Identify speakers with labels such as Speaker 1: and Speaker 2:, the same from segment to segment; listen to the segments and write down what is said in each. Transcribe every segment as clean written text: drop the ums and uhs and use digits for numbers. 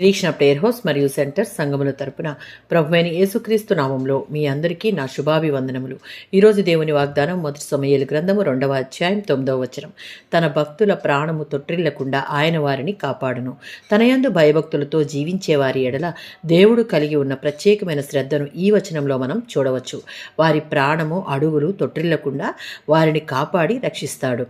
Speaker 1: నిరీక్షణ prayer house మరియు centre సంఘముల తరపున ప్రభువైన యేసుక్రీస్తు నామంలో మీ అందరికీ నా శుభాభివందనములు. ఈరోజు దేవుని వాగ్దానం మొదటి సమూయేలు గ్రంథము 2వ అధ్యాయం 9వ వచనం. తన భక్తుల ప్రాణము తొట్టిల్లకుండా ఆయన వారిని కాపాడును. తన యందు భయభక్తులతో జీవించే వారి ఎడల దేవుడు కలిగి ఉన్న ప్రత్యేకమైన శ్రద్ధను ఈ వచనంలో మనం చూడవచ్చు. వారి ప్రాణము అడుగులు తొట్టిల్లకుండా వారిని కాపాడి రక్షిస్తాడు.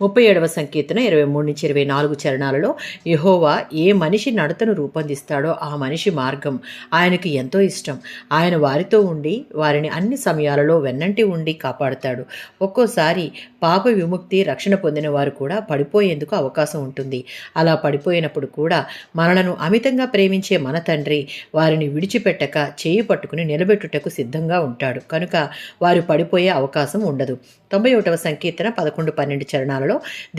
Speaker 1: 37వ సంకీర్తన 23-24 చరణాలలో యెహోవా ఏ మనిషి నడతను రూపొందిస్తాడో ఆ మనిషి మార్గం ఆయనకు ఎంతో ఇష్టం. ఆయన వారితో ఉండి వారిని అన్ని సమయాలలో వెన్నంటి ఉండి కాపాడుతాడు. ఒక్కోసారి పాప విముక్తి రక్షణ పొందిన వారు కూడా పడిపోయేందుకు అవకాశం ఉంటుంది. అలా పడిపోయినప్పుడు కూడా మనలను అమితంగా ప్రేమించే మన తండ్రి వారిని విడిచిపెట్టక చేయి పట్టుకుని నిలబెట్టుటకు సిద్ధంగా ఉంటాడు. కనుక వారు పడిపోయే అవకాశం ఉండదు. 91వ సంకీర్తన 11-12 చరణాలలో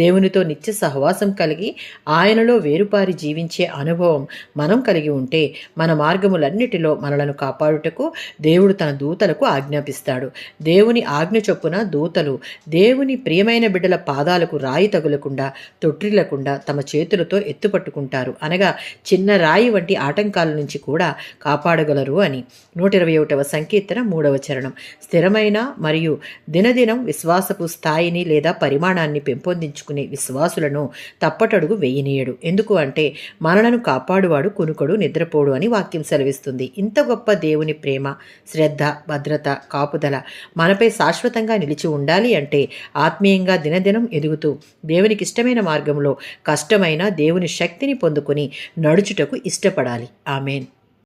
Speaker 1: దేవునితో నిత్య సహవాసం కలిగి ఆయనలో వేరుపారి జీవించే అనుభవం మనం కలిగి ఉంటే మన మార్గములన్నిటిలో మనలను కాపాడుటకు దేవుడు తన దూతలకు ఆజ్ఞాపిస్తాడు. దేవుని ఆజ్ఞ చొప్పున దూతలు దేవుని ప్రియమైన బిడ్డల పాదాలకు రాయి తగులకుండా తొట్టిల్లకుండా తమ చేతులతో ఎత్తుపట్టుకుంటారు. అనగా చిన్న రాయి వంటి ఆటంకాల నుంచి కూడా కాపాడగలరు అని. 121వ సంకీర్తన 3వ చరణం. స్థిరమైన మరియు దినదినం విశ్వాసపు స్థాయిని లేదా పరిమాణాన్ని పెంపొందించుకునే విశ్వాసులను తప్పటడుగు వేయనీయడు. ఎందుకు అంటే మనలను కాపాడువాడు కునుకడు నిద్రపోడు అని వాక్యం సెలవిస్తుంది. ఇంత గొప్ప దేవుని ప్రేమ, శ్రద్ధ, భద్రత, కాపుదల మనపై శాశ్వతంగా నిలిచి ఉండాలి అంటే ఆత్మీయంగా దినదినం ఎదుగుతూ దేవునికి ఇష్టమైన మార్గంలో కష్టమైన దేవుని శక్తిని పొందుకొని నడుచుటకు ఇష్టపడాలి. ఆమేన్.